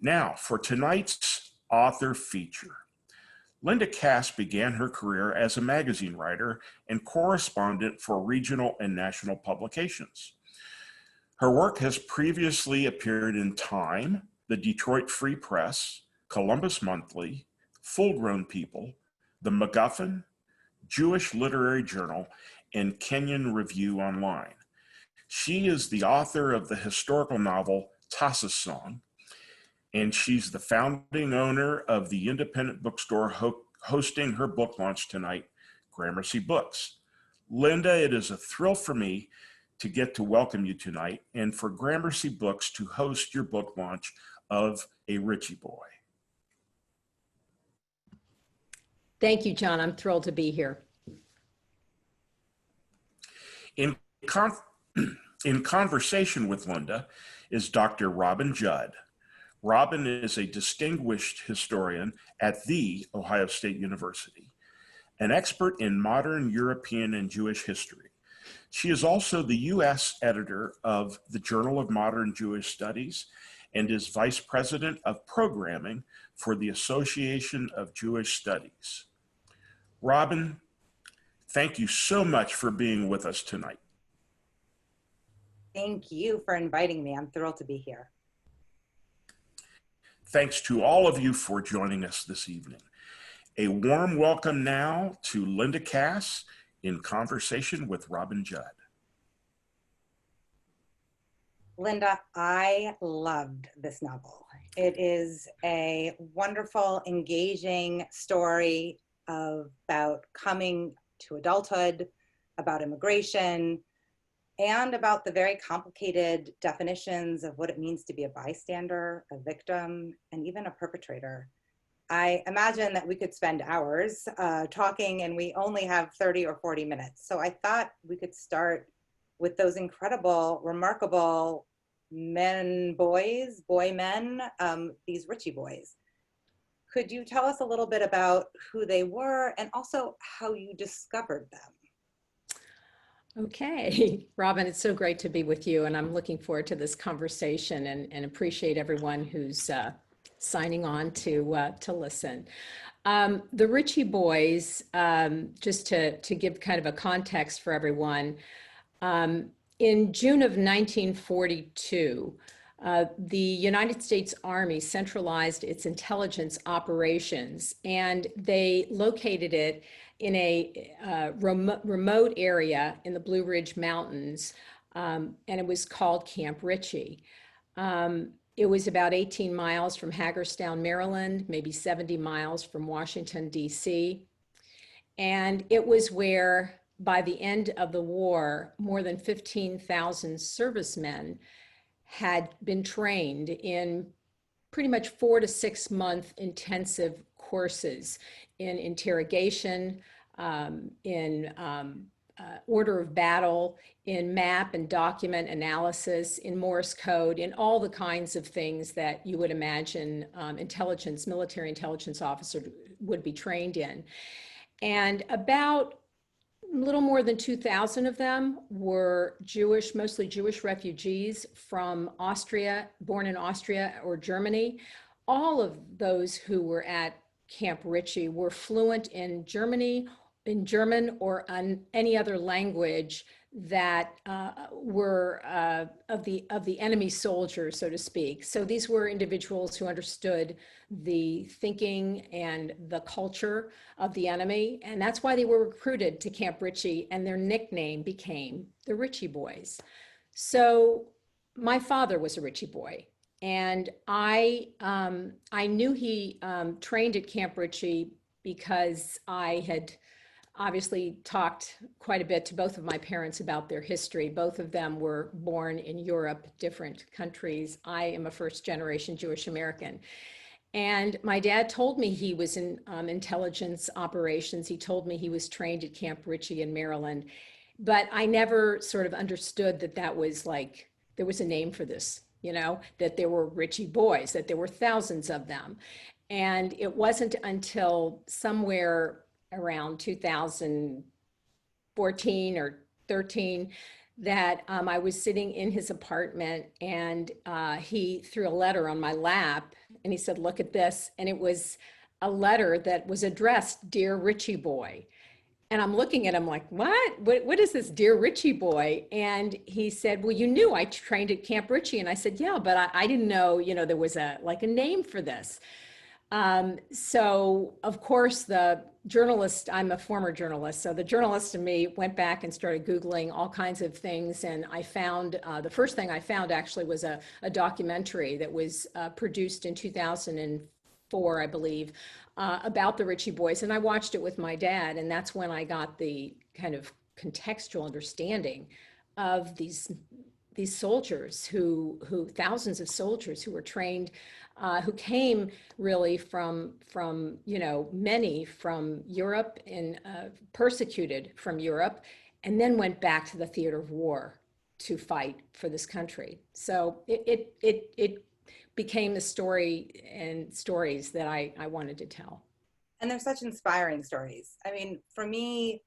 Now, for tonight's author feature. Linda Kass began her career as a magazine writer and correspondent for regional and national publications. Her work has previously appeared in Time, the Detroit Free Press, Columbus Monthly, Full Grown People, The MacGuffin, Jewish Literary Journal, and Kenyon Review Online. She is the author of the historical novel Tassa's Song, and she's the founding owner of the independent bookstore hosting her book launch tonight, Gramercy Books. Linda, it is a thrill for me to get to welcome you tonight and for Gramercy Books to host your book launch of A Ritchie Boy. Thank you, John. I'm thrilled to be here. In conversation with Linda is Dr. Robin Judd. Robin is a distinguished historian at The Ohio State University, an expert in modern European and Jewish history. She is also the U.S. editor of the Journal of Modern Jewish Studies and is vice president of programming for the Association of Jewish Studies. Robin, thank you so much for being with us tonight. Thank you for inviting me. I'm thrilled to be here. Thanks to all of you for joining us this evening. A warm welcome now to Linda Kass in conversation with Robin Judd. Linda, I loved this novel. It is a wonderful, engaging story about coming to adulthood, about immigration, and about the very complicated definitions of what it means to be a bystander, a victim, and even a perpetrator. I imagine that we could spend hours talking, and we only have 30 or 40 minutes. So I thought we could start with those incredible, remarkable boy men, these Ritchie boys. Could you tell us a little bit about who they were and also how you discovered them? Okay, Robin, it's so great to be with you, and I'm looking forward to this conversation and appreciate everyone who's signing on to listen. The Ritchie boys, just to give kind of a context for everyone, in June of 1942, the United States Army centralized its intelligence operations, and they located it in a remote area in the Blue Ridge Mountains, and it was called Camp Ritchie. It was about 18 miles from Hagerstown, Maryland, maybe 70 miles from Washington, D.C. And it was where, by the end of the war, more than 15,000 servicemen had been trained in pretty much 4 to 6 month intensive courses in interrogation, in order of battle, in map and document analysis, in Morse code, in all the kinds of things that you would imagine military intelligence officer would be trained in. And about a little more than 2,000 of them were Jewish, mostly Jewish refugees from Austria, born in Austria or Germany. All of those who were at Camp Ritchie were fluent in German or any other language that were of the enemy soldiers, so to speak. So these were individuals who understood the thinking and the culture of the enemy, and that's why they were recruited to Camp Ritchie, and their nickname became the Ritchie Boys. So my father was a Ritchie boy, and I knew he trained at Camp Ritchie because I had obviously talked quite a bit to both of my parents about their history. Both of them were born in Europe, different countries. I am a first generation Jewish American. And my dad told me he was in intelligence operations. He told me he was trained at Camp Ritchie in Maryland, but I never sort of understood that that was like, there was a name for this, you know, that there were Ritchie boys, that there were thousands of them. And it wasn't until somewhere around 2014 or 13 that I was sitting in his apartment, and he threw a letter on my lap, and he said, "Look at this." And it was a letter that was addressed, "Dear Ritchie Boy." And I'm looking at him like, what is this, "Dear Ritchie Boy"? And he said, "Well, you knew I trained at Camp Ritchie." And I said, "Yeah, but I didn't know, there was a name for this." So of course the journalist, I'm a former journalist, so the journalist in me went back and started Googling all kinds of things. And I found, the first thing I found actually was a documentary that was produced in 2004, I believe, about the Ritchie Boys. And I watched it with my dad, and that's when I got the kind of contextual understanding of these soldiers who thousands of soldiers who were trained, who came really from many from Europe, and persecuted from Europe, and then went back to the theater of war to fight for this country. So it became the story and stories that I wanted to tell. And they're such inspiring stories. I mean, for me,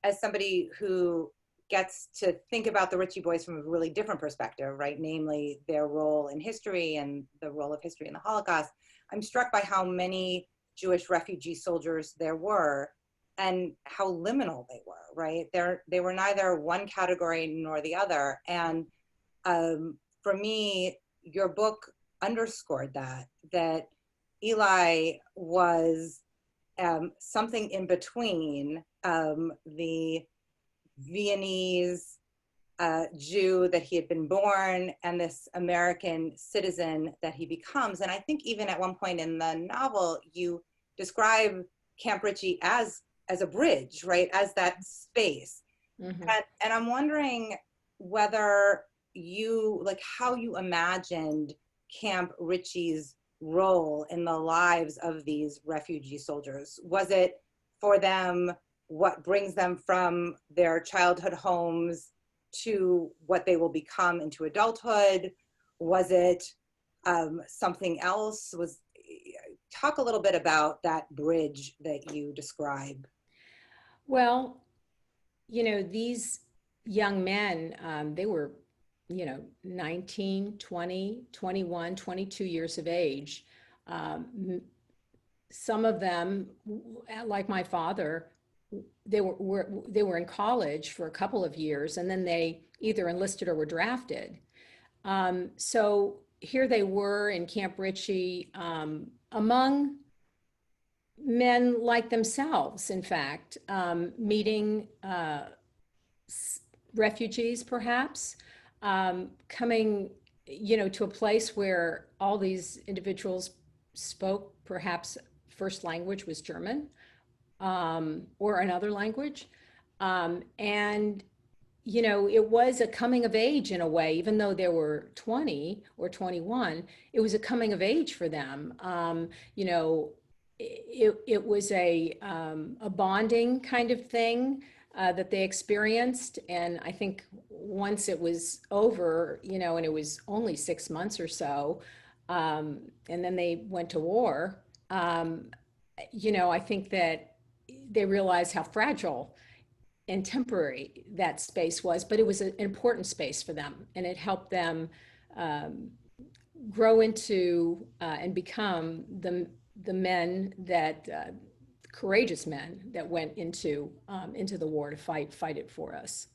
as somebody who gets to think about the Ritchie Boys from a really different perspective, right? Namely, their role in history and the role of history in the Holocaust. I'm struck by how many Jewish refugee soldiers there were and how liminal they were, right? They were neither one category nor the other. And for me, your book underscored that Eli was something in between the Viennese Jew that he had been born and this American citizen that he becomes. And I think even at one point in the novel, you describe Camp Ritchie as a bridge, right? As that space. Mm-hmm. And I'm wondering whether how you imagined Camp Ritchie's role in the lives of these refugee soldiers. Was it for them what brings them from their childhood homes to what they will become into adulthood? Was it something else? Talk a little bit about that bridge that you describe. Well, these young men, they were, 19, 20, 21, 22 years of age. Some of them, like my father, they were in college for a couple of years, and then they either enlisted or were drafted. So here they were in Camp Ritchie, among men like themselves, in fact, meeting refugees, perhaps, coming, to a place where all these individuals spoke, perhaps first language was German, or another language. And, it was a coming of age in a way, even though they were 20 or 21, it was a coming of age for them. It was a bonding kind of thing that they experienced. And I think once it was over, and it was only 6 months or so, and then they went to war, I think that they realized how fragile and temporary that space was, but it was an important space for them, and it helped them grow into and become the men that courageous men that went into the war to fight it for us.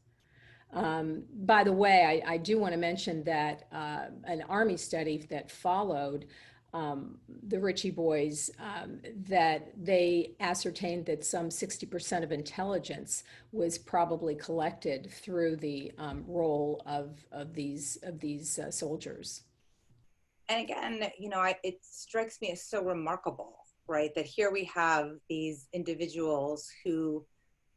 By the way, I do want to mention that an Army study that followed the Ritchie Boys, that they ascertained that some 60% of intelligence was probably collected through the role of these soldiers. And again, it strikes me as so remarkable, right? That here we have these individuals who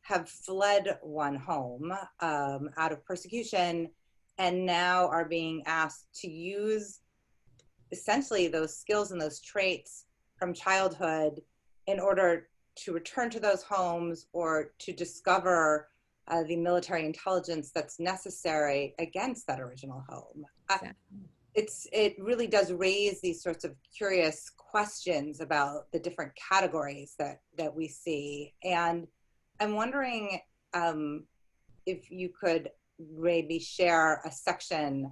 have fled one home out of persecution, and now are being asked to use essentially those skills and those traits from childhood in order to return to those homes or to discover the military intelligence that's necessary against that original home. Exactly. It really does raise these sorts of curious questions about the different categories that we see. And I'm wondering if you could maybe share a section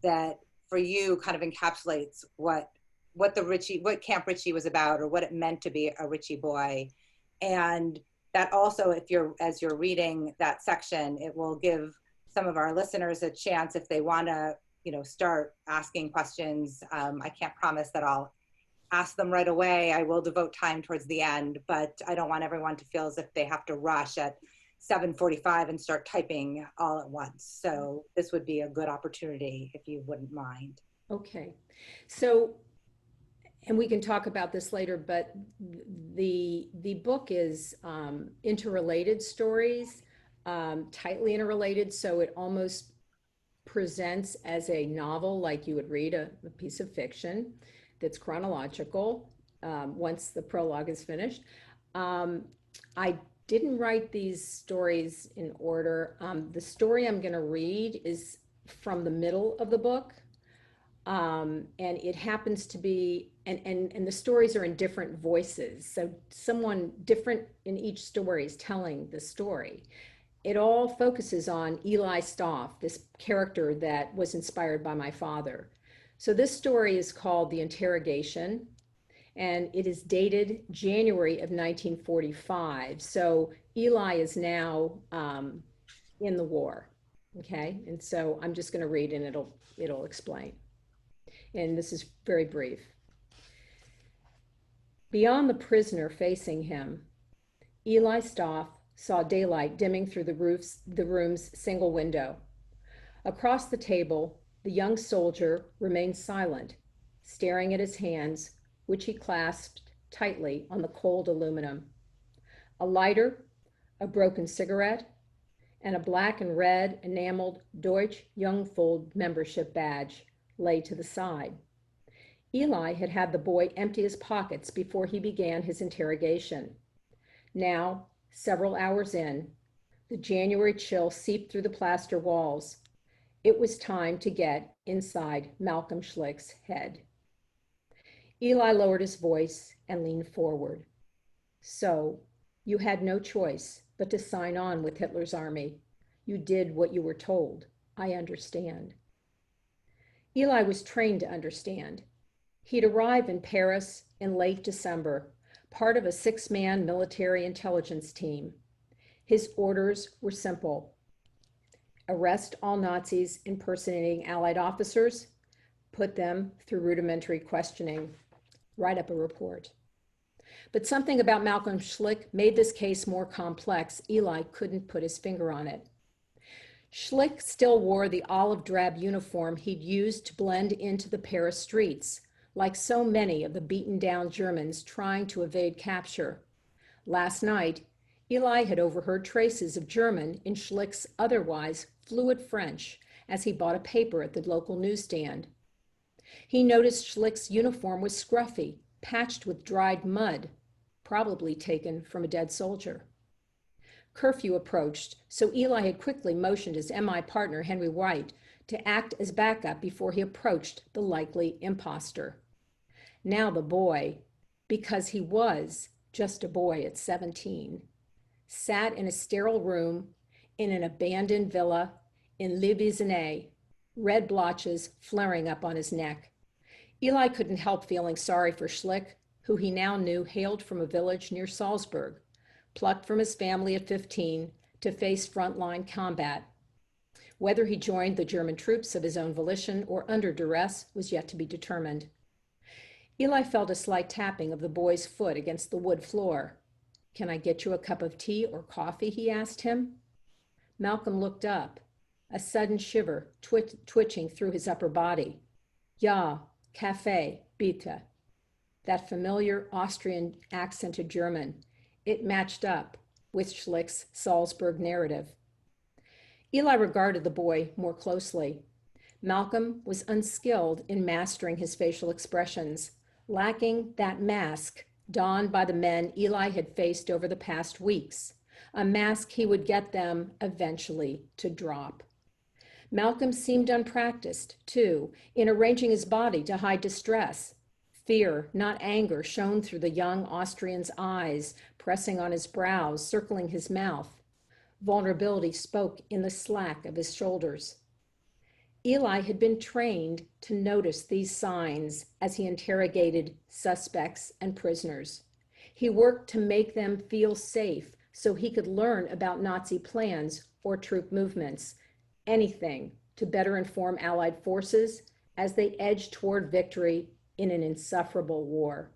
that for you kind of encapsulates what Camp Ritchie was about, or what it meant to be a Ritchie boy. And that also, as you're reading that section, it will give some of our listeners a chance, if they want to, start asking questions. I can't promise that I'll ask them right away. I will devote time towards the end, but I don't want everyone to feel as if they have to rush at 7:45 and start typing all at once. So this would be a good opportunity, if you wouldn't mind. Okay. So, and we can talk about this later, but the book is interrelated stories, tightly interrelated. So it almost presents as a novel, like you would read a piece of fiction that's chronological once the prologue is finished. I didn't write these stories in order. The story I'm going to read is from the middle of the book. And it happens to be, and the stories are in different voices. So someone different in each story is telling the story. It all focuses on Eli Stoff, this character that was inspired by my father. So this story is called The Interrogation, and it is dated January of 1945. So Eli is now in the war, okay? And so I'm just going to read, and it'll explain. And this is very brief. Beyond the prisoner facing him, Eli Stoff saw daylight dimming through the room's single window. Across the table, the young soldier remained silent, staring at his hands, which he clasped tightly on the cold aluminum. A lighter, a broken cigarette, and a black and red enameled Deutsche Jungfeld membership badge lay to the side. Eli had had the boy empty his pockets before he began his interrogation. Now, several hours in, the January chill seeped through the plaster walls. It was time to get inside Malcolm Schlick's head. Eli lowered his voice and leaned forward. So, you had no choice but to sign on with Hitler's army. You did what you were told. I understand. Eli was trained to understand. He'd arrived in Paris in late December, part of a 6-man military intelligence team. His orders were simple: arrest all Nazis impersonating Allied officers, put them through rudimentary questioning, write up a report. But something about Malcolm Schlick made this case more complex. Eli couldn't put his finger on it. Schlick still wore the olive drab uniform he'd used to blend into the Paris streets, like so many of the beaten down Germans trying to evade capture. Last night, Eli had overheard traces of German in Schlick's otherwise fluid French as he bought a paper at the local newsstand. He noticed Schlick's uniform was scruffy, patched with dried mud, probably taken from a dead soldier. Curfew approached, so Eli had quickly motioned his MI partner, Henry White, to act as backup before he approached the likely imposter. Now the boy, because he was just a boy at 17, sat in a sterile room in an abandoned villa in Le Bisonet, red blotches flaring up on his neck. Eli couldn't help feeling sorry for Schlick, who he now knew hailed from a village near Salzburg, plucked from his family at 15 to face frontline combat. Whether he joined the German troops of his own volition or under duress was yet to be determined. Eli felt a slight tapping of the boy's foot against the wood floor. "Can I get you a cup of tea or coffee?" he asked him. Malcolm looked up, a sudden shiver twitching through his upper body. "Ja, Kaffee, bitte." That familiar Austrian accented German. It matched up with Schlick's Salzburg narrative. Eli regarded the boy more closely. Malcolm was unskilled in mastering his facial expressions, lacking that mask donned by the men Eli had faced over the past weeks, a mask he would get them eventually to drop. Malcolm seemed unpracticed, too, in arranging his body to hide distress. Fear, not anger, shone through the young Austrian's eyes, pressing on his brows, circling his mouth. Vulnerability spoke in the slack of his shoulders. Eli had been trained to notice these signs as he interrogated suspects and prisoners. He worked to make them feel safe so he could learn about Nazi plans or troop movements, anything to better inform Allied forces as they edged toward victory in an insufferable war.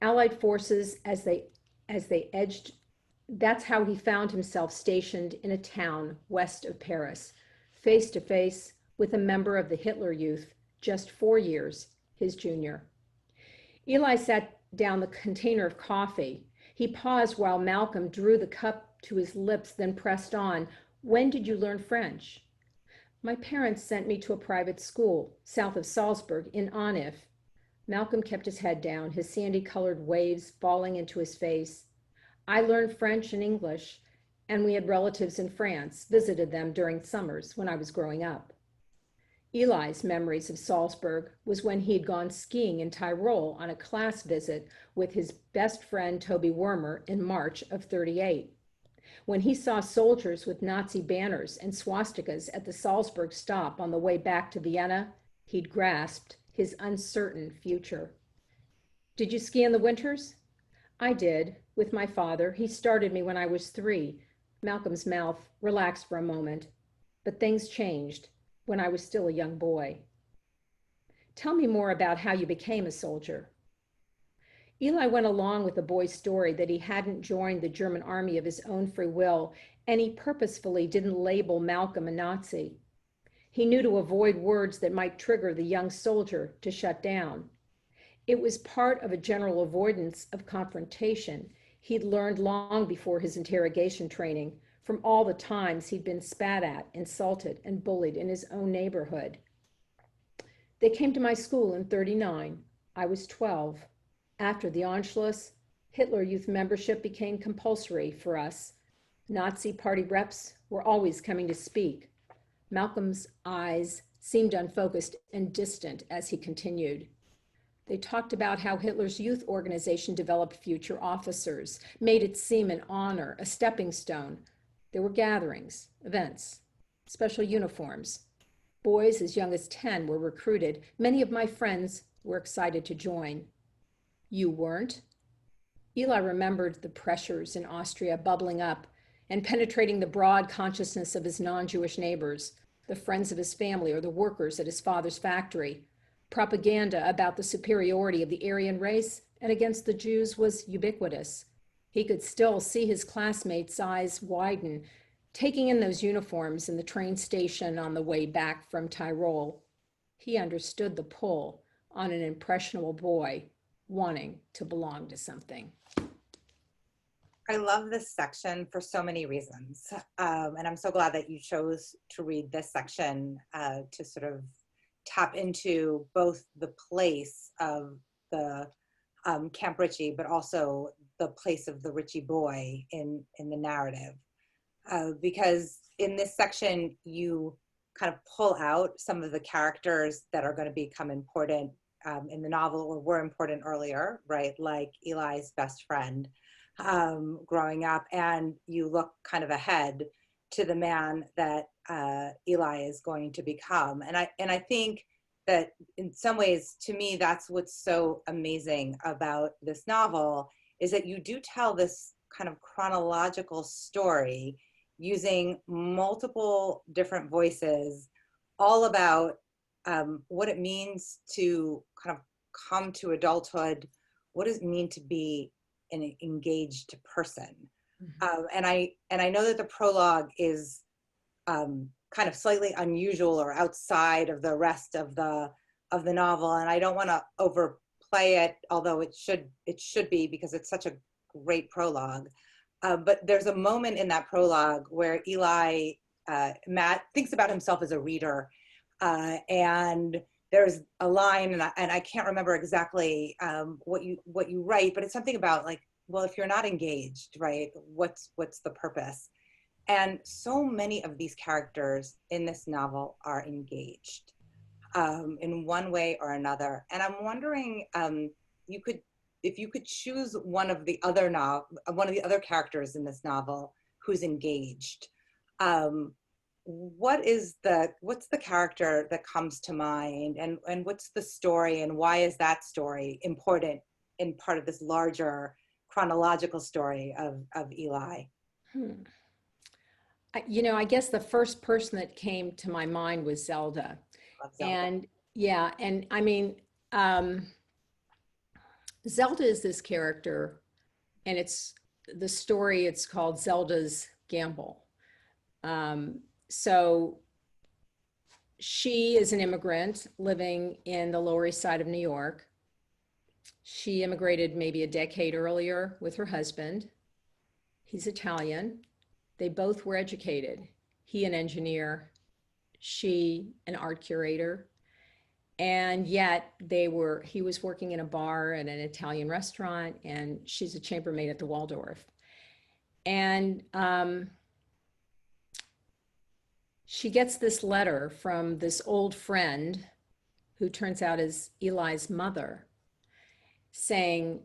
Allied forces as they edged, that's how he found himself stationed in a town west of Paris, face to face with a member of the Hitler Youth, just 4 years his junior. Eli sat down the container of coffee. He paused while Malcolm drew the cup to his lips, then pressed on. "When did you learn French?" "My parents sent me to a private school south of Salzburg in Anif." Malcolm kept his head down, his sandy-colored waves falling into his face. "I learned French and English, and we had relatives in France, visited them during summers when I was growing up." Eli's memories of Salzburg was when he'd gone skiing in Tyrol on a class visit with his best friend Toby Wormer in March of '38. When he saw soldiers with Nazi banners and swastikas at the Salzburg stop on the way back to Vienna, he'd grasped his uncertain future. "Did you ski in the winters?" "I did, with my father. He started me when I was 3. Malcolm's mouth relaxed for a moment. "But things changed when I was still a young boy." "Tell me more about how you became a soldier." Eli went along with the boy's story that he hadn't joined the German army of his own free will, and he purposefully didn't label Malcolm a Nazi. He knew to avoid words that might trigger the young soldier to shut down. It was part of a general avoidance of confrontation he'd learned long before his interrogation training, from all the times he'd been spat at, insulted, and bullied in his own neighborhood. "They came to my school in '39. I was 12. After the Anschluss, Hitler Youth membership became compulsory for us. Nazi party reps were always coming to speak." Malcolm's eyes seemed unfocused and distant as he continued. "They talked about how Hitler's youth organization developed future officers, made it seem an honor, a stepping stone. There were gatherings, events, special uniforms. Boys as young as 10 were recruited. Many of my friends were excited to join." "You weren't?" Eli remembered the pressures in Austria bubbling up and penetrating the broad consciousness of his non-Jewish neighbors, the friends of his family or the workers at his father's factory. Propaganda about the superiority of the Aryan race and against the Jews was ubiquitous. He could still see his classmates' eyes widen, taking in those uniforms in the train station on the way back from Tyrol. He understood the pull on an impressionable boy wanting to belong to something. I love this section for so many reasons. And I'm so glad that you chose to read this section to sort of tap into both the place of the Camp Ritchie, but also the place of the Ritchie boy in the narrative. Because in this section, you kind of pull out some of the characters that are going to become important in the novel or were important earlier, right? Like Eli's best friend growing up, and you look kind of ahead to the man that Eli is going to become. And I think that in some ways, to me, that's what's so amazing about this novel, is that you do tell this kind of chronological story using multiple different voices, all about what it means to kind of come to adulthood, what does it mean to be an engaged person. And I know that the prologue is kind of slightly unusual or outside of the rest of the novel, and I don't want to overplay it, although it should be, because it's such a great prologue. But there's a moment in that prologue where Matt thinks about himself as a reader, and there's a line, and I can't remember exactly what you write, but it's something about like, well, if you're not engaged, right, what's the purpose? And so many of these characters in this novel are engaged in one way or another. And I'm wondering, if you could choose one of the other characters in this novel, who's engaged. What's the character that comes to mind, and what's the story, and why is that story important in part of this larger chronological story of Eli? I guess the first person that came to my mind was Zelda. Love Zelda. And yeah, and I mean, Zelda is this character, and it's the story, it's called Zelda's Gamble. So she is an immigrant living in the Lower East Side of New York. She immigrated maybe a decade earlier with her husband. He's Italian. They both were educated. He an engineer, she an art curator. And yet he was working in a bar at an Italian restaurant, and she's a chambermaid at the Waldorf. And she gets this letter from this old friend who turns out is Eli's mother, saying,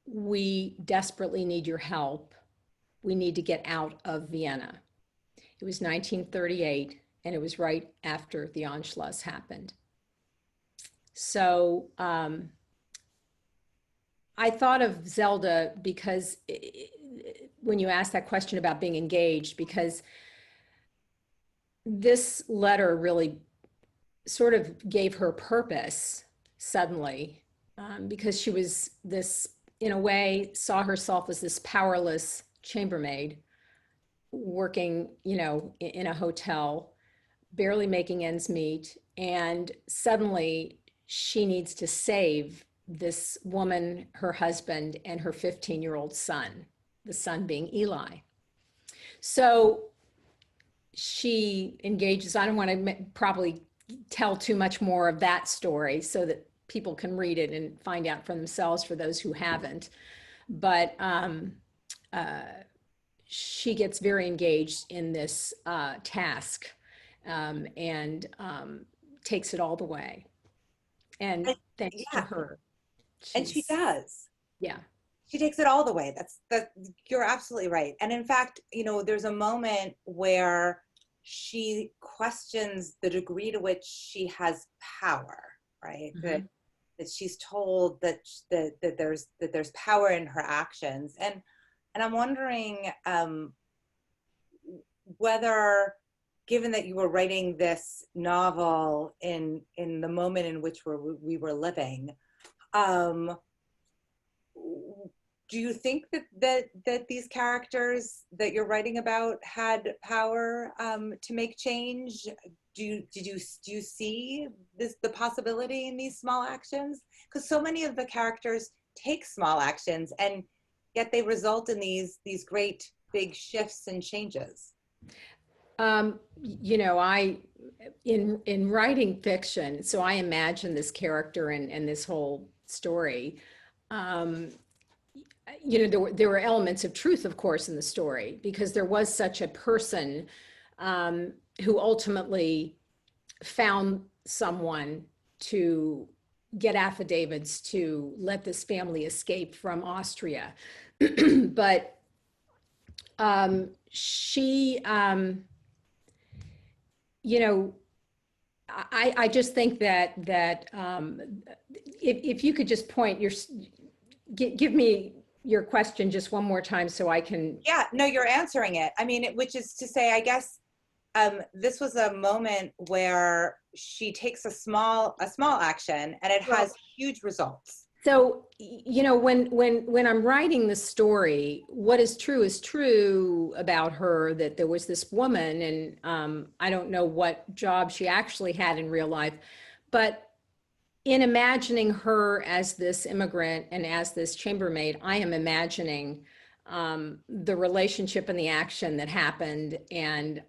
we desperately need your help. We need to get out of Vienna. It was 1938, and it was right after the Anschluss happened. So I thought of Zelda because when you asked that question about being engaged, because this letter really sort of gave her purpose suddenly, because she was this, in a way, saw herself as this powerless chambermaid working, in a hotel, barely making ends meet. And suddenly she needs to save this woman, her husband, and her 15-year-old son, the son being Eli. So she engages, I don't want to probably tell too much more of that story so that people can read it and find out for themselves for those who haven't. But she gets very engaged in this task, and takes it all the way. And thanks to her. And she does. Yeah. She takes it all the way. You're absolutely right. And in fact, there's a moment where she questions the degree to which she has power, right? Mm-hmm. That she's told that there's power in her actions. And I'm wondering whether, given that you were writing this novel in the moment in which we were living, do you think that these characters that you're writing about had power to make change? Do you see the possibility in these small actions? Because so many of the characters take small actions, and yet they result in these great big shifts and changes. In writing fiction, so I imagine this character and this whole story. There were elements of truth, of course, in the story, because there was such a person who ultimately found someone to get affidavits to let this family escape from Austria. But she, I just think that if you could just give me your question just one more time so I can. Yeah, no, you're answering it. I mean, which is to say, I guess this was a moment where she takes a small action, and it has huge results. So, when I'm writing the story, what is true about her, that there was this woman, and I don't know what job she actually had in real life, but in imagining her as this immigrant and as this chambermaid, I am imagining the relationship and the action that happened, and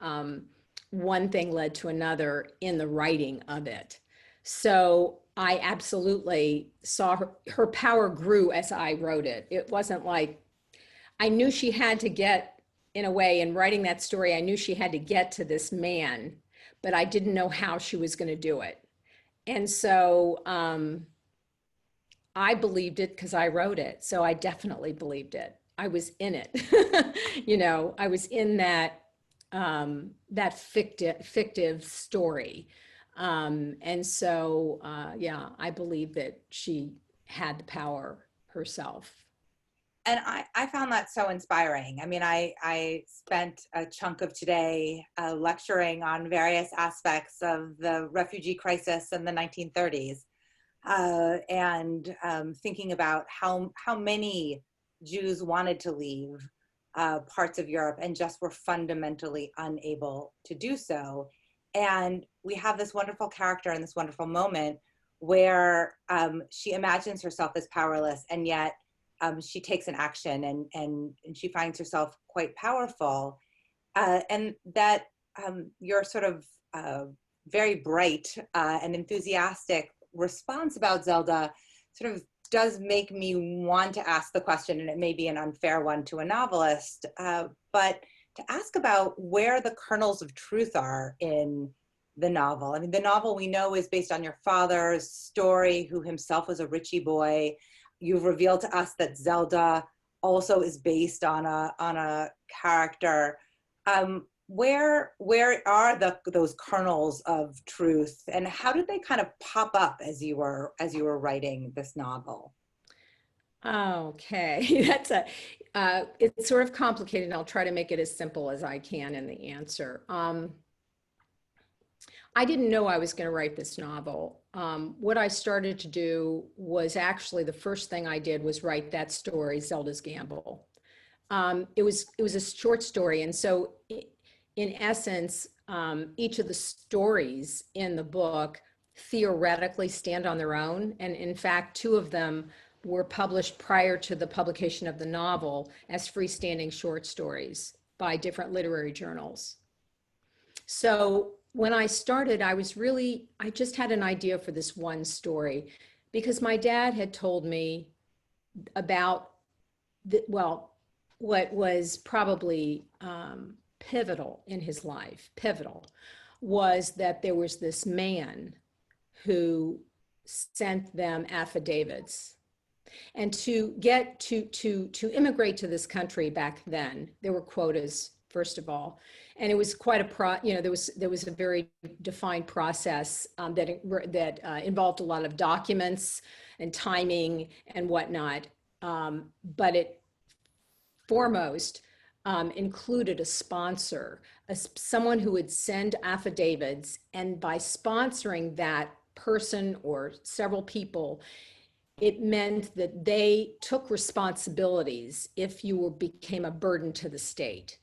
one thing led to another in the writing of it. So I absolutely saw her power grew as I wrote it. It wasn't like, I knew she had to get, in a way, in writing that story, I knew she had to get to this man, but I didn't know how she was going to do it. And so I believed it because I wrote it. So I definitely believed it. I was in it. I was in that fictive story. And so, yeah, I believe that she had the power herself. And I found that so inspiring. I mean, I spent a chunk of today lecturing on various aspects of the refugee crisis in the 1930s, and thinking about how many Jews wanted to leave parts of Europe and just were fundamentally unable to do so. And we have this wonderful character in this wonderful moment where she imagines herself as powerless, and yet she takes an action, and she finds herself quite powerful. And that your sort of very bright and enthusiastic response about Zelda sort of does make me want to ask the question, and it may be an unfair one to a novelist, but to ask about where the kernels of truth are in the novel. I mean, the novel we know is based on your father's story, who himself was a Ritchie boy. You've revealed to us that Zelda also is based on a character. Where are those kernels of truth, and how did they kind of pop up as you were writing this novel? Okay, it's sort of complicated, and I'll try to make it as simple as I can in the answer. I didn't know I was going to write this novel. What I started to do was actually the first thing I did was write that story, Zelda's Gamble. It was a short story, and so in essence, each of the stories in the book theoretically stand on their own, and in fact, two of them were published prior to the publication of the novel as freestanding short stories by different literary journals. So when I started, I just had an idea for this one story because my dad had told me about what was probably pivotal in his life, was that there was this man who sent them affidavits. And to get to immigrate to this country back then, there were quotas, first of all, and it was quite there was a very defined process that involved a lot of documents and timing and whatnot. But it foremost included a sponsor, someone who would send affidavits, and by sponsoring that person or several people, it meant that they took responsibilities if you became a burden to the state.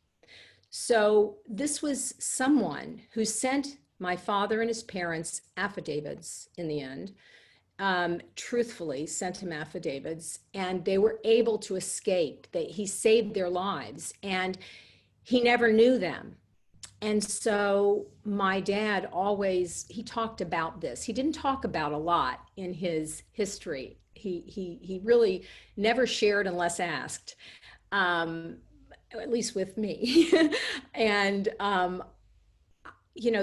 So this was someone who sent my father and his parents affidavits in the end, truthfully sent him affidavits, and they were able to escape. He saved their lives, and he never knew them. And so my dad he talked about this. He didn't talk about a lot in his history. He really never shared unless asked, at least with me. And,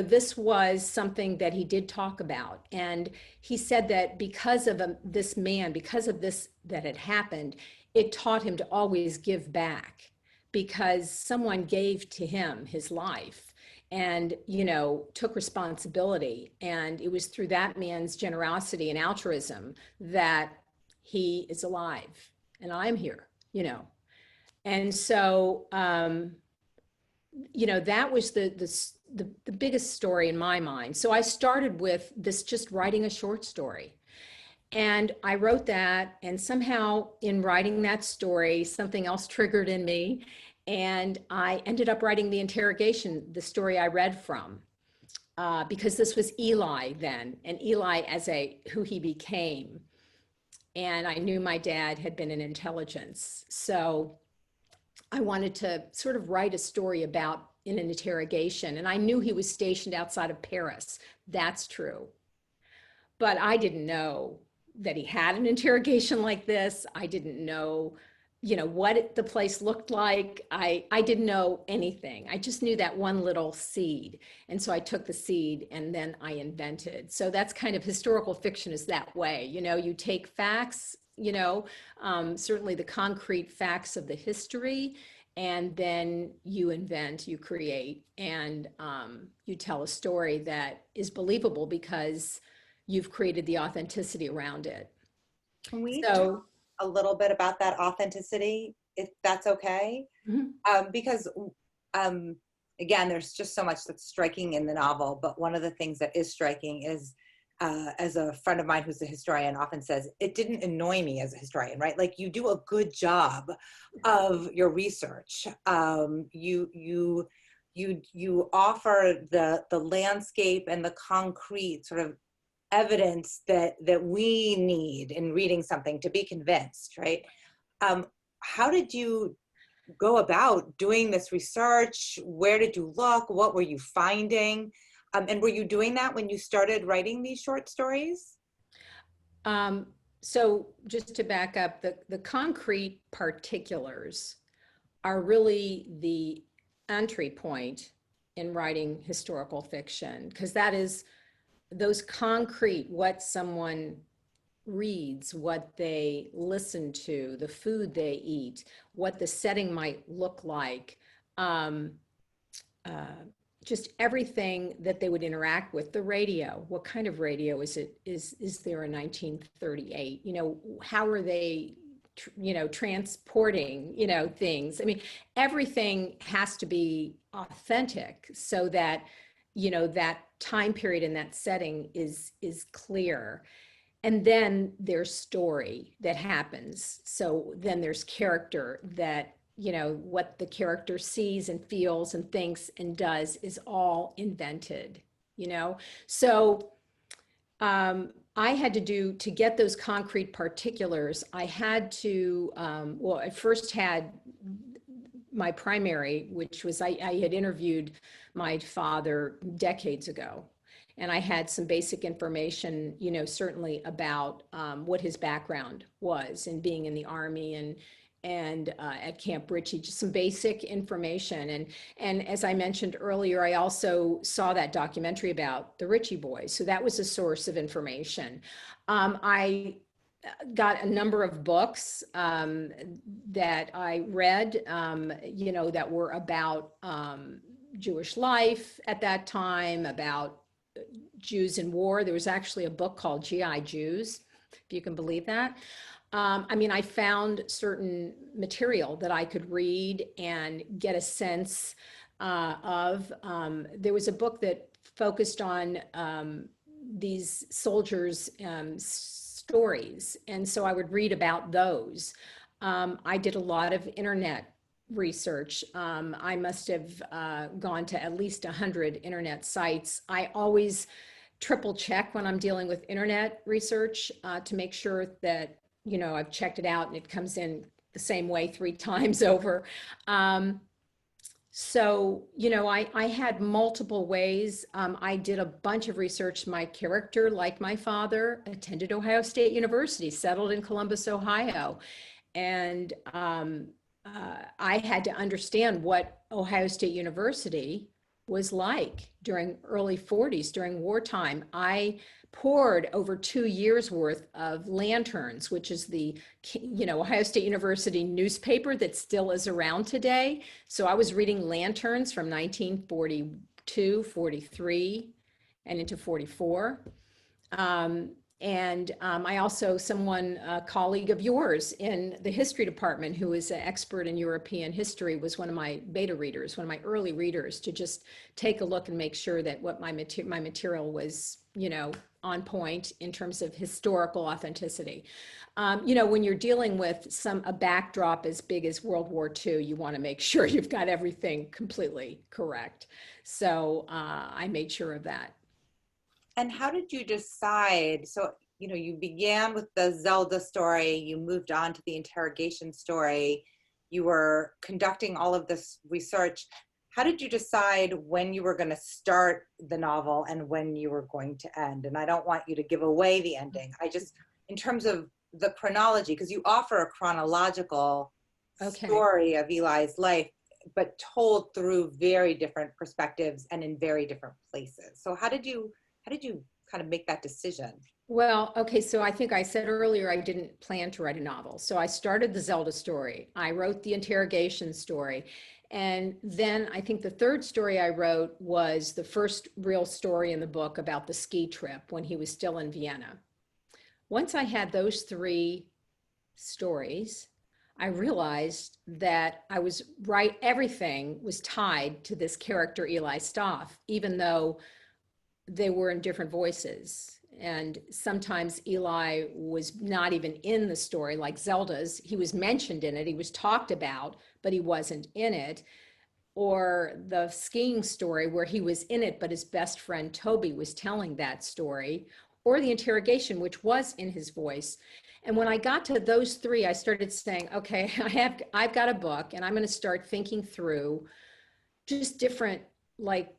this was something that he did talk about. And he said that because of this man, because of this that had happened, it taught him to always give back, because someone gave to him his life and, took responsibility. And it was through that man's generosity and altruism that he is alive and I'm here, And so, that was the biggest story in my mind. So I started with this, just writing a short story. And I wrote that, and somehow in writing that story, something else triggered in me. And I ended up writing the story I read from, because this was Eli then, and Eli as who he became. And I knew my dad had been in intelligence. So I wanted to sort of write a story about in an interrogation. And I knew he was stationed outside of Paris. That's true. But I didn't know that he had an interrogation like this. I didn't know, what the place looked like. I didn't know anything. I just knew that one little seed. And so I took the seed and then I invented. So that's kind of historical fiction, is that way. You take facts certainly the concrete facts of the history, and then you invent, you create, and you tell a story that is believable because you've created the authenticity around it. Can we talk So, a little bit about that authenticity, if that's okay? mhm. Because again, there's just so much that's striking in the novel, but one of the things that is striking is, as a friend of mine who's a historian often says, it didn't annoy me as a historian, right? Like, you do a good job of your research. You offer the landscape and the concrete sort of evidence that we need in reading something to be convinced, right? How did you go about doing this research? Where did you look? What were you finding? And were you doing that when you started writing these short stories? So just to back up, the concrete particulars are really the entry point in writing historical fiction, because that is those concrete, what someone reads, what they listen to, the food they eat, what the setting might look like, um, uh, just everything that they would interact with. The radio, what kind of radio is it? Is there in 1938? How are they transporting things? I mean, everything has to be authentic so that that time period and that setting is clear. And then there's story that happens. So then there's character that, what the character sees and feels and thinks and does is all invented, So I had to get those concrete particulars, I had to, well, I first had my primary, which was I had interviewed my father decades ago. And I had some basic information, certainly about what his background was in being in the Army and at Camp Ritchie, just some basic information. And as I mentioned earlier, I also saw that documentary about the Ritchie Boys. So that was a source of information. I got a number of books that I read, that were about Jewish life at that time, about Jews in war. There was actually a book called G.I. Jews, if you can believe that. I found certain material that I could read and get a sense of. There was a book that focused on these soldiers' stories, and so I would read about those. I did a lot of internet research. I must have gone to at least 100 internet sites. I always triple check when I'm dealing with internet research to make sure that, I've checked it out and it comes in the same way 3 times over. I had multiple ways. I did a bunch of research. My character, like my father, attended Ohio State University, settled in Columbus, Ohio. And I had to understand what Ohio State University was like during early 40s, during wartime. I poured over 2 years worth of Lanterns, which is the, Ohio State University newspaper that still is around today. So I was reading Lanterns from 1942, 43, and into 44. I also, a colleague of yours in the history department who is an expert in European history, was one of my beta readers, one of my early readers, to just take a look and make sure that what my material was, on point in terms of historical authenticity. When you're dealing with a backdrop as big as World War II, you want to make sure you've got everything completely correct. So I made sure of that. And how did you decide? So, you began with the Zelda story, you moved on to the interrogation story, you were conducting all of this research. How did you decide when you were going to start the novel and when you were going to end? And I don't want you to give away the ending. In terms of the chronology, because you offer a chronological story of Eli's life, but told through very different perspectives and in very different places. So how did you kind of make that decision? Well, okay, so I think I said earlier I didn't plan to write a novel. So I started the Zelda story. I wrote the interrogation story. And then I think the third story I wrote was the first real story in the book about the ski trip when he was still in Vienna. Once I had those three stories, I realized that I was right, everything was tied to this character, Eli Stoff, even though they were in different voices. And sometimes Eli was not even in the story, like Zelda's. He was mentioned in it, he was talked about, but he wasn't in it. Or the skiing story where he was in it, but his best friend Toby was telling that story. Or the interrogation, which was in his voice. And when I got to those three, I started saying, okay, I've got a book, and I'm going to start thinking through just different, like,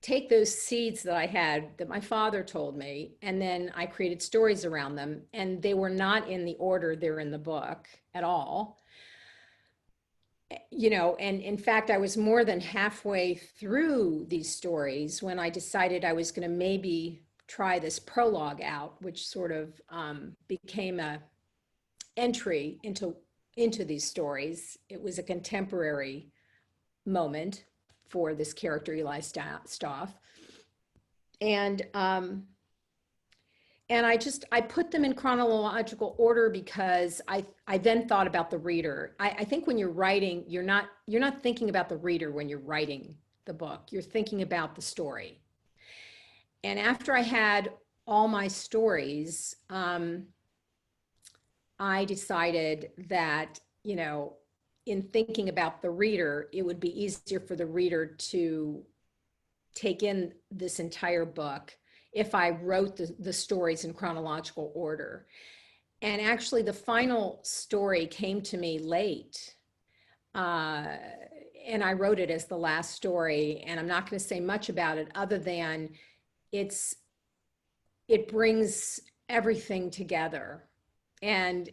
take those seeds that I had that my father told me, and then I created stories around them, and they were not in the order they're in the book at all. You know, and in fact, I was more than halfway through these stories when I decided I was going to maybe try this prologue out, which sort of became a entry into these stories. It was a contemporary moment for this character Eli Stoff, and I put them in chronological order because I then thought about the reader. I think when you're writing, you're not thinking about the reader when you're writing the book. You're thinking about the story. And after I had all my stories, I decided that, you know, in thinking about the reader, it would be easier for the reader to take in this entire book if I wrote the stories in chronological order. And actually, the final story came to me late. And I wrote it as the last story. And I'm not going to say much about it other than it brings everything together. And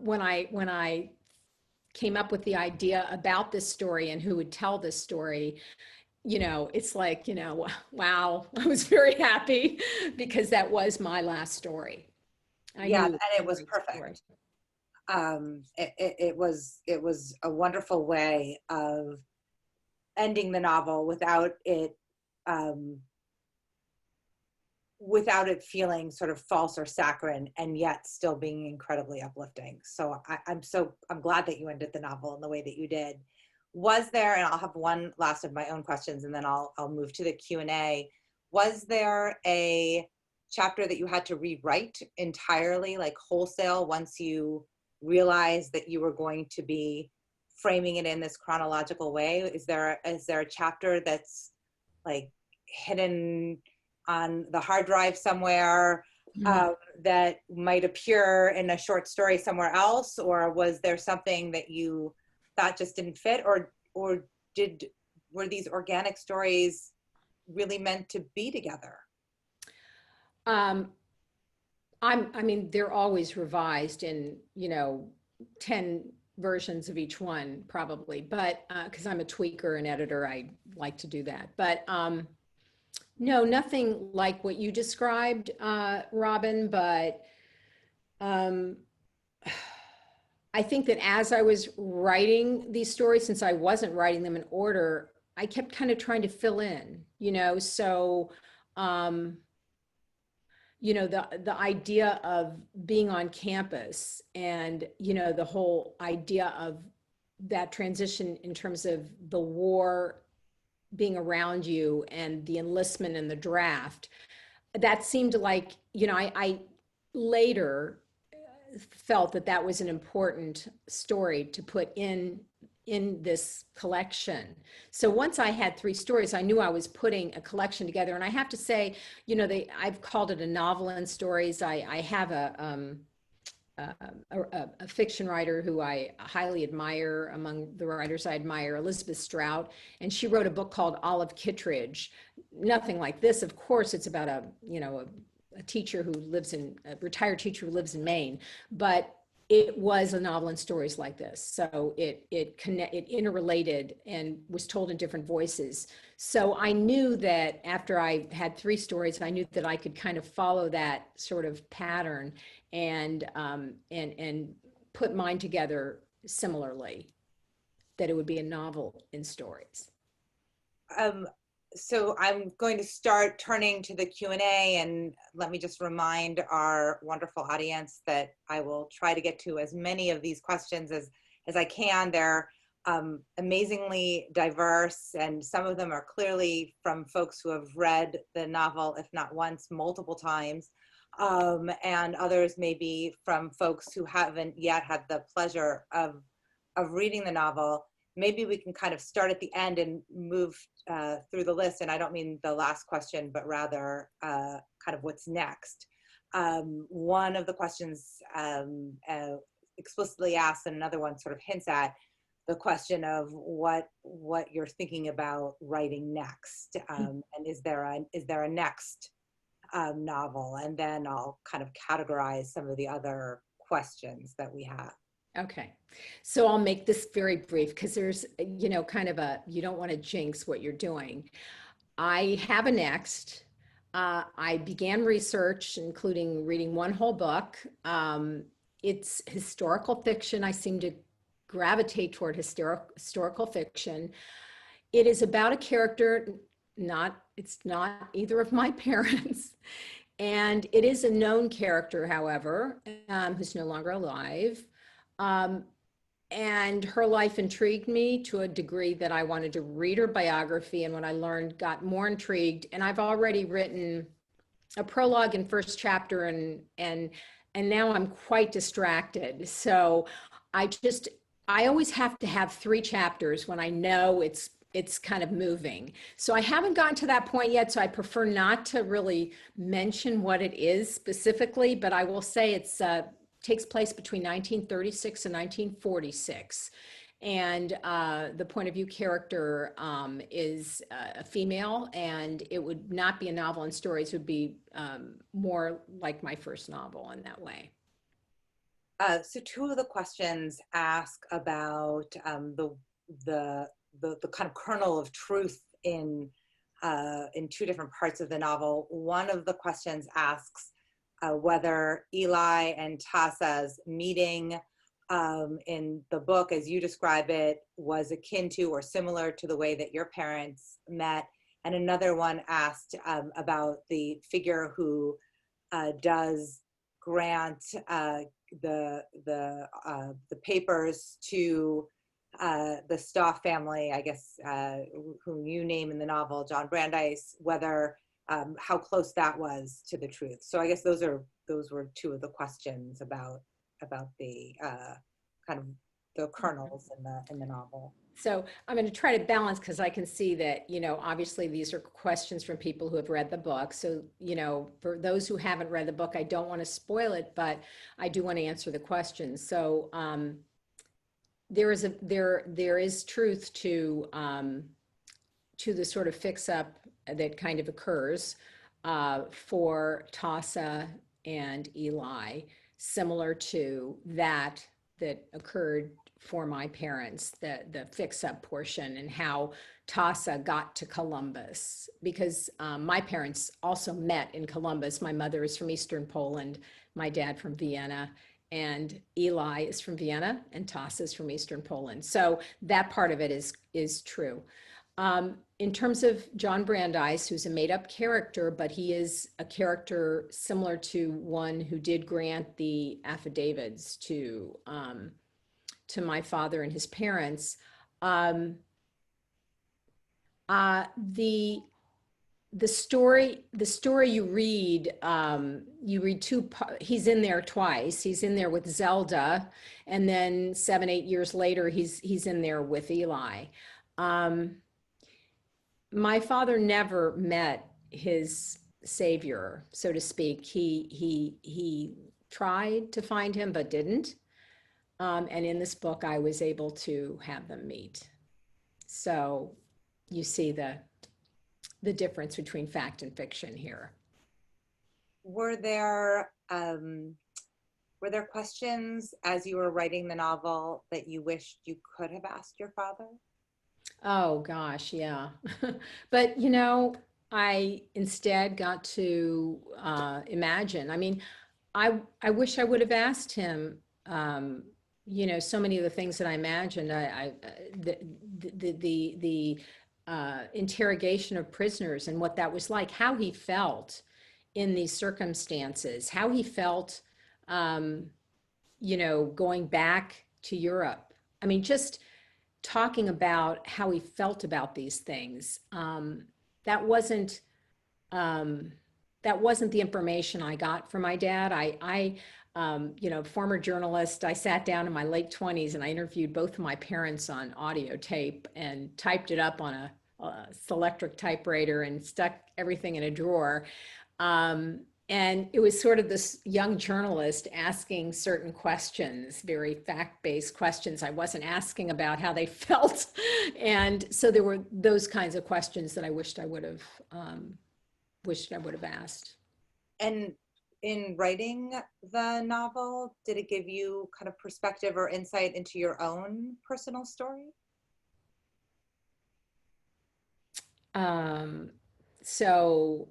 when I came up with the idea about this story and who would tell this story, you know, it's like, you know, wow, I was very happy because that was my last story. Yeah, and it was perfect. It was a wonderful way of ending the novel without it feeling sort of false or saccharine, and yet still being incredibly uplifting. So I'm glad that you ended the novel in the way that you did. Was there, and I'll have one last of my own questions and then I'll move to the Q&A. Was there a chapter that you had to rewrite entirely, like wholesale, once you realized that you were going to be framing it in this chronological way? Is there a chapter that's like hidden on the hard drive somewhere that might appear in a short story somewhere else? Or was there something that you thought just didn't fit, or were these organic stories really meant to be together? I mean, they're always revised in, you know, 10 versions of each one probably, but because I'm a tweaker and editor, I like to do that. But no, nothing like what you described, Robin, but I think that as I was writing these stories, since I wasn't writing them in order, I kept kind of trying to fill in, you know, so you know, the idea of being on campus and, you know, the whole idea of that transition in terms of the war being around you and the enlistment and the draft, that seemed like, you know, I later felt that that was an important story to put in this collection. So once I had three stories, I knew I was putting a collection together. And I have to say, you know, I've called it a novel in stories. I have a fiction writer who I highly admire. Among the writers I admire, Elizabeth Strout, and she wrote a book called Olive Kittredge. Nothing like this, of course. It's about a, you know, a retired teacher who lives in Maine, but it was a novel in stories like this. So it interrelated and was told in different voices. So I knew that after I had 3 stories, I knew that I could kind of follow that sort of pattern and put mine together similarly, that it would be a novel in stories. So I'm going to start turning to the Q&A, and let me just remind our wonderful audience that I will try to get to as many of these questions as I can. They're amazingly diverse, and some of them are clearly from folks who have read the novel, if not once, multiple times. And others may be from folks who haven't yet had the pleasure of reading the novel. Maybe we can kind of start at the end and move through the list. And I don't mean the last question, but rather kind of what's next. One of the questions explicitly asks, and another one sort of hints at the question of what you're thinking about writing next, and is there a next novel? And then I'll kind of categorize some of the other questions that we have. Okay, so I'll make this very brief because there's, you know, kind of you don't want to jinx what you're doing. I have a next. I began research, including reading one whole book. It's historical fiction. I seem to gravitate toward historical fiction. It is about a character, it's not either of my parents. And it is a known character, however, who's no longer alive. And her life intrigued me to a degree that I wanted to read her biography. And when I learned, got more intrigued. And I've already written a prologue and first chapter, and now I'm quite distracted. So I always have to have 3 chapters when I know it's kind of moving. So I haven't gotten to that point yet. So I prefer not to really mention what it is specifically, but I will say it's takes place between 1936 and 1946. And the point of view character is a female, and it would not be a novel in stories. It would be more like my first novel in that way. So 2 of the questions ask about the kind of kernel of truth in 2 different parts of the novel. One of the questions asks whether Eli and Tassa's meeting in the book, as you describe it, was akin to or similar to the way that your parents met. And another one asked about the figure who does grant the papers to the Stoff family, I guess, whom you name in the novel, John Brandeis, whether how close that was to the truth. So I guess those were 2 of the questions about the kind of the kernels in the novel. So I'm going to try to balance, because I can see that, you know, obviously these are questions from people who have read the book. So, you know, for those who haven't read the book, I don't want to spoil it, but I do want to answer the questions. So there is truth to the sort of fix-up that kind of occurs for Tassa and Eli, similar to that occurred for my parents, the fix-up portion, and how Tassa got to Columbus, because my parents also met in Columbus. My mother is from Eastern Poland, my dad from Vienna, and Eli is from Vienna, and Tassa is from Eastern Poland. So that part of it is true. In terms of John Brandeis, who's a made-up character, but he is a character similar to one who did grant the affidavits to my father and his parents. The story you read he's in there twice. He's in there with Zelda, and then 7-8 years later, he's in there with Eli. My father never met his savior, so to speak. He tried to find him, but didn't. And in this book, I was able to have them meet. So you see the difference between fact and fiction here. Were there Were there questions as you were writing the novel that you wished you could have asked your father? Oh gosh, yeah. But you know, I instead got to imagine. I mean, I wish I would have asked him. You know, so many of the things that I imagined. The interrogation of prisoners and what that was like, how he felt in these circumstances, how he felt, um, you know, going back to Europe. I mean, just talking about how he felt about these things. That wasn't um, that wasn't the information I got from my dad. You know, former journalist. I sat down in my late 20s and I interviewed both of my parents on audio tape and typed it up on a Selectric typewriter and stuck everything in a drawer. Um, and it was sort of this young journalist asking certain questions, very fact-based questions. I wasn't asking about how they felt. And so there were those kinds of questions that I wished I would have asked. And in writing the novel, did it give you kind of perspective or insight into your own personal story? Um, so,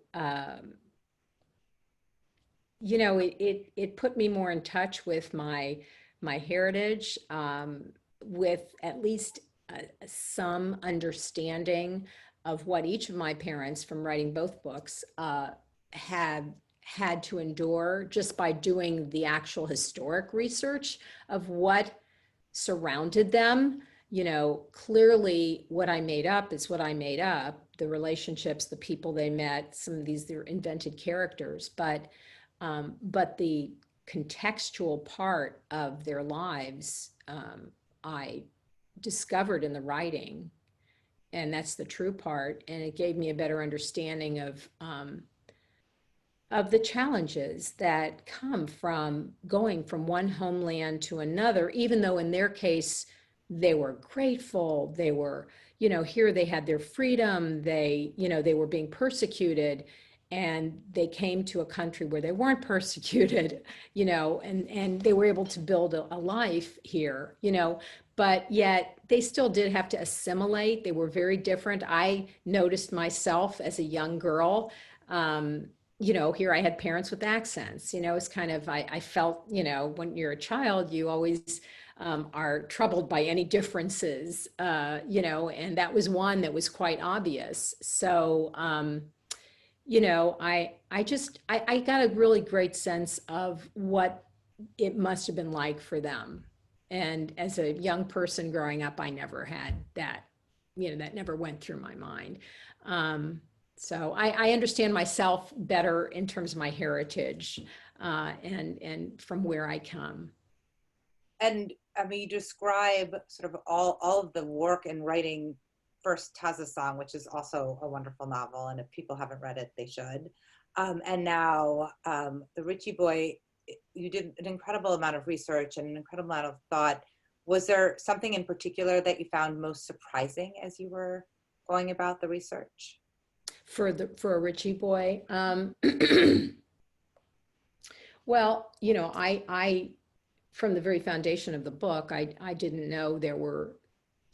you know, it put me more in touch with my heritage, with at least some understanding of what each of my parents, from writing both books, had to endure just by doing the actual historic research of what surrounded them. You know, clearly what I made up is what I made up, the relationships, the people they met, some of these, they're invented characters, but the contextual part of their lives, I discovered in the writing, and that's the true part. And it gave me a better understanding of the challenges that come from going from one homeland to another, even though in their case, they were grateful. They were, you know, here they had their freedom. They, you know, they were being persecuted, and they came to a country where they weren't persecuted, you know, and they were able to build a life here, you know, but yet they still did have to assimilate. They were very different. I noticed myself as a young girl, you know, here I had parents with accents, you know, it's kind of, I felt, you know, when you're a child, you always are troubled by any differences, you know, and that was one that was quite obvious. So, you know, I got a really great sense of what it must have been like for them. And as a young person growing up, I never had that, you know, that never went through my mind. So I understand myself better in terms of my heritage, and from where I come. And I mean, you describe sort of all of the work in writing first Taza Song, which is also a wonderful novel, and if people haven't read it, they should. And now The Ritchie Boy, you did an incredible amount of research and an incredible amount of thought. Was there something in particular that you found most surprising as you were going about the research? For A Ritchie Boy, well, you know, I from the very foundation of the book, I didn't know there were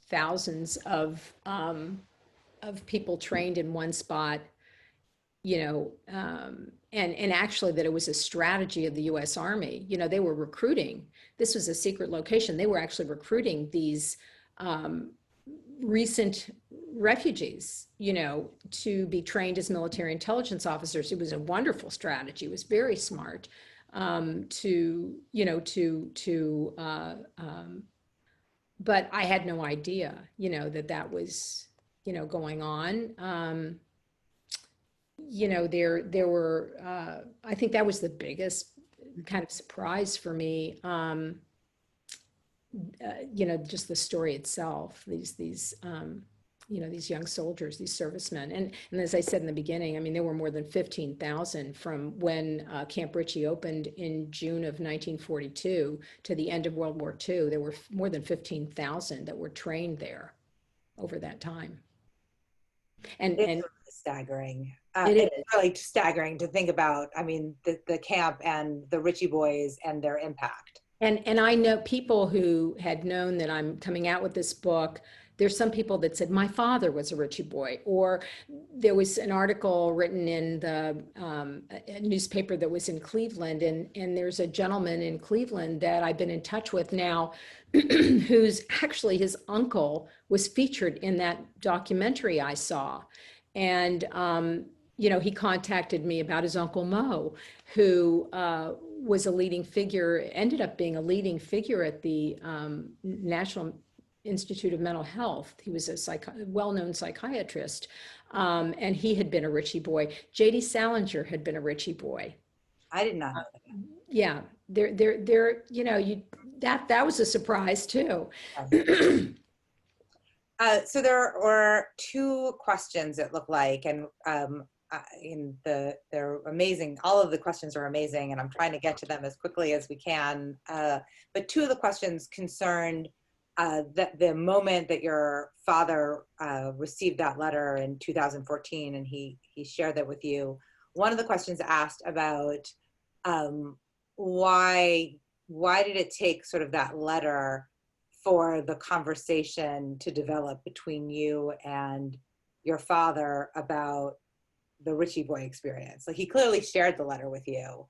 thousands of people trained in one spot, you know, and actually that it was a strategy of the U.S. Army. You know, they were recruiting. This was a secret location. They were actually recruiting these recent refugees, you know, to be trained as military intelligence officers. It was a wonderful strategy. It was very smart, to, you know, but I had no idea, you know, that that was, you know, going on. You know, there were, I think that was the biggest kind of surprise for me. You know, just the story itself, these you know, these young soldiers, these servicemen. And as I said in the beginning, I mean, there were more than 15,000 from when Camp Ritchie opened in June of 1942 to the end of World War II. There were more than 15,000 that were trained there over that time. It's And staggering. It is. It's really staggering to think about. I mean, the camp and the Ritchie Boys and their impact. And I know people who had known that I'm coming out with this book. There's some people that said my father was a Ritchie Boy, or there was an article written in the a newspaper that was in Cleveland, and there's a gentleman in Cleveland that I've been in touch with now, who's actually his uncle was featured in that documentary I saw, and you know, he contacted me about his Uncle Mo, who was a leading figure, ended up being a leading figure at the National Institute of Mental Health. He was a well-known psychiatrist, and he had been a Ritchie Boy. J.D. Salinger had been a Ritchie Boy. I did not know that. Yeah, you know, that was a surprise too. So there were two questions it looked like, and they're amazing. All of the questions are amazing, and I'm trying to get to them as quickly as we can. But two of the questions concerned the moment that your father received that letter in 2014, and he shared that with you. One of the questions asked about why did it take sort of that letter for the conversation to develop between you and your father about the Ritchie Boy experience? Like, he clearly shared the letter with you,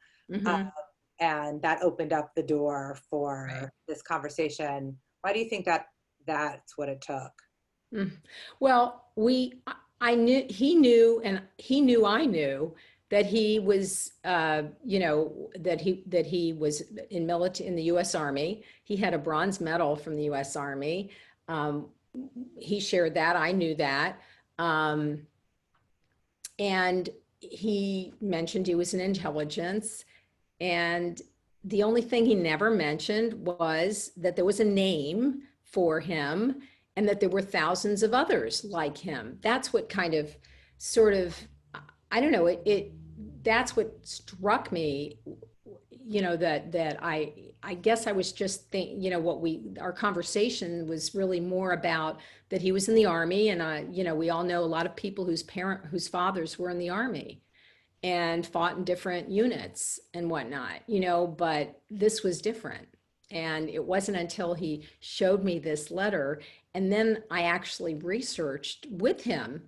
and that opened up the door for this conversation. Why do you think that that's what it took? Well, I knew, he knew, and he knew I knew that he was, you know, that he was in the U.S. Army. He had a bronze medal from the U.S. Army. He shared that. I knew that. And he mentioned he was in intelligence. And the only thing he never mentioned was that there was a name for him and that there were thousands of others like him. That's what kind of sort of, I don't know, that's what struck me, you know, that I guess I was just thinking, you know, our conversation was really more about that he was in the Army, and you know, we all know a lot of people whose fathers were in the Army and fought in different units and whatnot, you know, but this was different. And it wasn't until he showed me this letter, and then I actually researched with him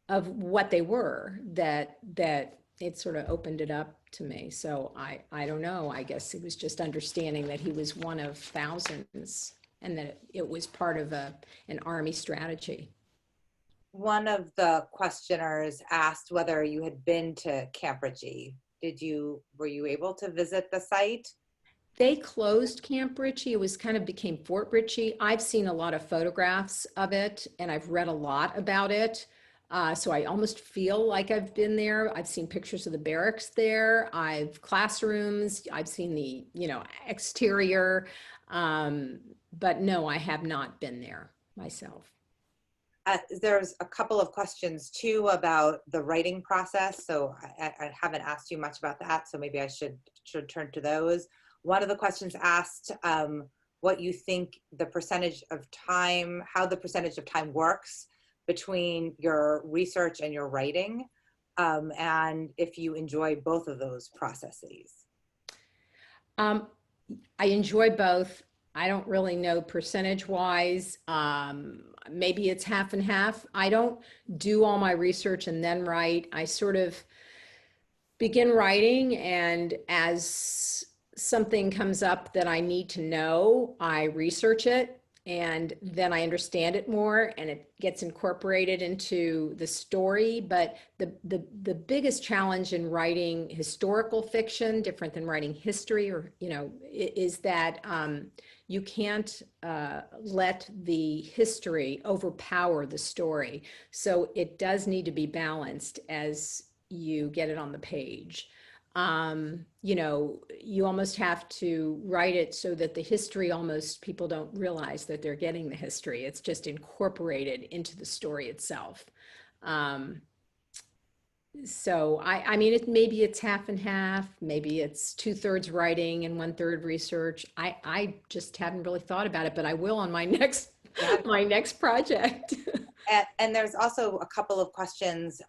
of what they were, that it sort of opened it up to me. So I don't know, I guess it was just understanding that he was one of thousands and that it was part of an Army strategy. One of the questioners asked whether you had been to Camp Ritchie. Were you able to visit the site? They closed Camp Ritchie. It was kind of became Fort Ritchie. I've seen a lot of photographs of it, and I've read a lot about it. So I almost feel like I've been there. I've seen pictures of the barracks there. I've classrooms. I've seen the, you know, exterior. But no, I have not been there myself. There's a couple of questions too about the writing process. So I haven't asked you much about that. So maybe I should turn to those. One of the questions asked what you think the percentage of time, how the percentage of time works between your research and your writing, and if you enjoy both of those processes. I enjoy both. I don't really know percentage wise. Maybe it's half and half. I don't do all my research and then write. I sort of begin writing, and as something comes up that I need to know, I research it, and then I understand it more, and it gets incorporated into the story. But the biggest challenge in writing historical fiction, different than writing history, or, you know, is that you can't let the history overpower the story. So it does need to be balanced as you get it on the page. You know, you almost have to write it so that the history, almost people don't realize that they're getting the history. It's just incorporated into the story itself. So I mean, maybe it's half and half, maybe it's 2/3 writing and 1/3 research. I just haven't really thought about it, but I will on my next project. And there's also a couple of questions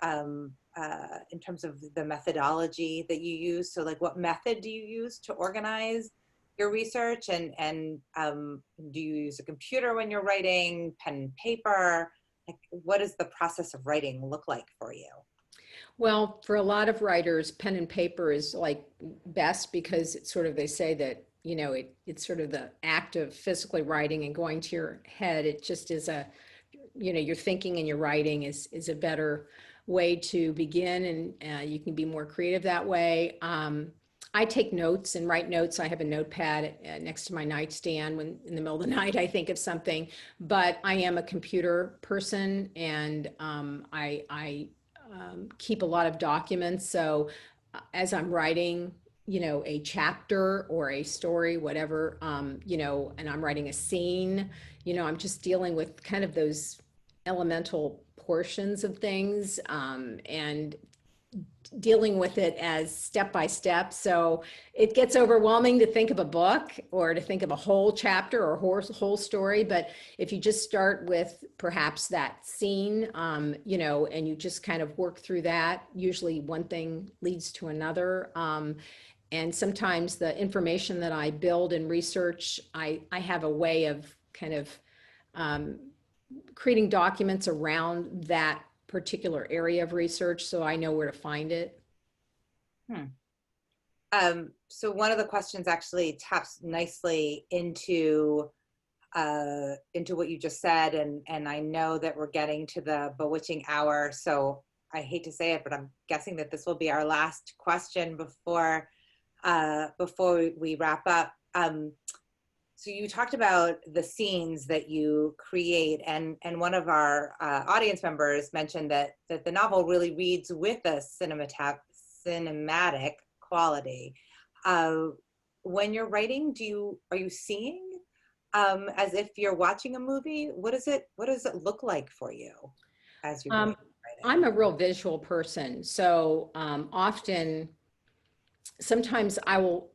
in terms of the methodology that you use. So like, what method do you use to organize your research? And do you use a computer when you're writing, pen and paper? Like, what does the process of writing look like for you? Well, for a lot of writers, pen and paper is like best because it's sort of, they say that, you know, it's sort of the act of physically writing and going to your head. It just is a, you know, your thinking and your writing is a better way to begin, and you can be more creative that way. I take notes and write notes. I have a notepad next to my nightstand when in the middle of the night I think of something, but I am a computer person, and I keep a lot of documents. So as I'm writing, you know, a chapter or a story, whatever, you know, and I'm writing a scene, you know, I'm just dealing with kind of those elemental portions of things, and dealing with it as step by step. So it gets overwhelming to think of a book or to think of a whole chapter or whole story. But if you just start with perhaps that scene, you know, and you just kind of work through that, usually one thing leads to another. And sometimes the information that I build and research, I have a way of kind of creating documents around that particular area of research, so I know where to find it. So one of the questions actually taps nicely into what you just said, and I know that we're getting to the bewitching hour, so I hate to say it, but I'm guessing that this will be our last question before we wrap up. So you talked about the scenes that you create, and one of our audience members mentioned that the novel really reads with a cinematic quality. When you're writing, are you seeing as if you're watching a movie? What does it look like for you as you're writing? I'm a real visual person, so often. Sometimes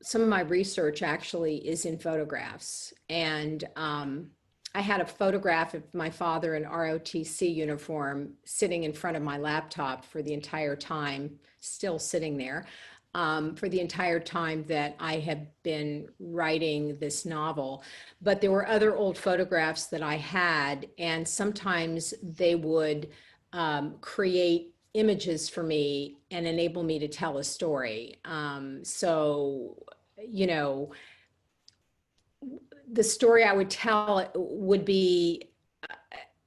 some of my research actually is in photographs. And I had a photograph of my father in ROTC uniform sitting in front of my laptop for the entire time, still sitting there, for the entire time that I have been writing this novel. But there were other old photographs that I had, and sometimes they would create images for me and enable me to tell a story. So, you know, the story I would tell would be,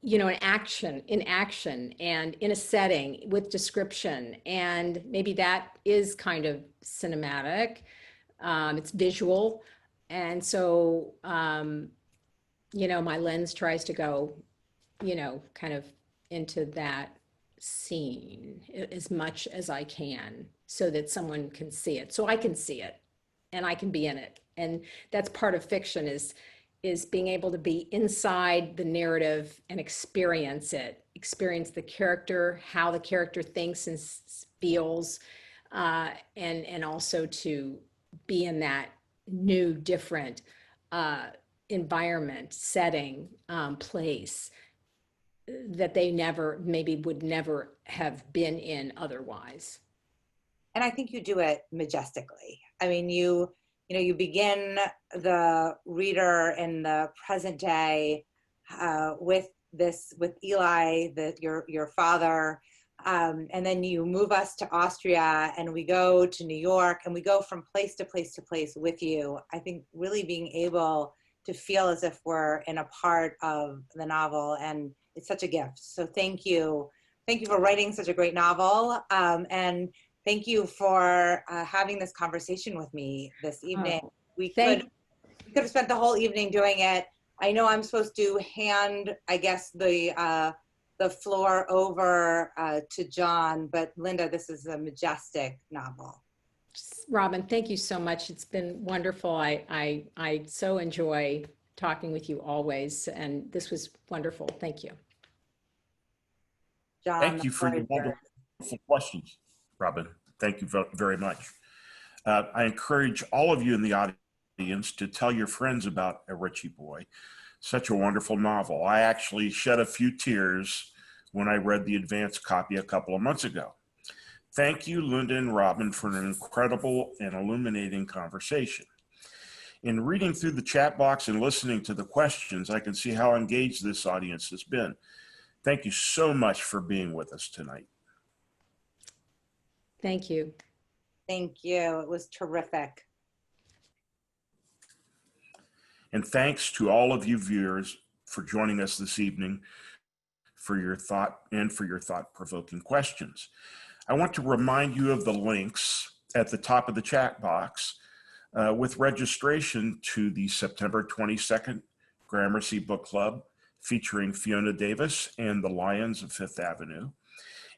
you know, in action and in a setting with description. And maybe that is kind of cinematic. It's visual. And so, you know, my lens tries to go, you know, kind of into that scene as much as I can so that someone can see it. So I can see it and I can be in it. And that's part of fiction is being able to be inside the narrative and experience it, experience the character, how the character thinks and feels, and also to be in that new, different environment, setting, place that they would never have been in otherwise. And I think you do it majestically. I mean, you begin the reader in the present day with Eli, your father, and then you move us to Austria, and we go to New York, and we go from place to place to place with you. I think really being able to feel as if we're in a part of the novel, and it's such a gift. So thank you for writing such a great novel, and thank you for having this conversation with me this evening. We could have spent the whole evening doing it. I know I'm supposed to hand, I guess, the floor over to John, but Linda, this is a majestic novel. Robin, thank you so much. It's been wonderful. I so enjoy talking with you always, and this was wonderful. Thank you. John, thank you for your wonderful questions, Robin. Thank you very much. I encourage all of you in the audience to tell your friends about A Ritchie Boy. Such a wonderful novel. I actually shed a few tears when I read the advance copy a couple of months ago. Thank you, Linda and Robin, for an incredible and illuminating conversation. In reading through the chat box and listening to the questions, I can see how engaged this audience has been. Thank you so much for being with us tonight. Thank you. Thank you. It was terrific. And thanks to all of you viewers for joining us this evening for your thought-provoking questions. I want to remind you of the links at the top of the chat box with registration to the September 22nd Gramercy Book Club featuring Fiona Davis and the Lions of Fifth Avenue,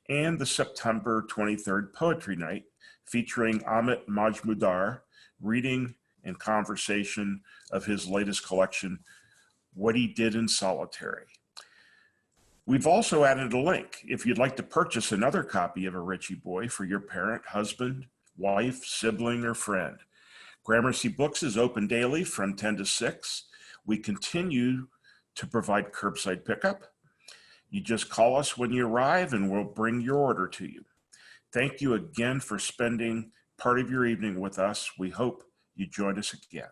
and the September 23rd Poetry Night featuring Amit Majmudar reading and conversation of his latest collection, What He Did in Solitary. We've also added a link if you'd like to purchase another copy of A Ritchie Boy for your parent, husband, wife, sibling, or friend. Gramercy Books is open daily from 10 to 6. We continue to provide curbside pickup. You just call us when you arrive and we'll bring your order to you. Thank you again for spending part of your evening with us. We hope you join us again.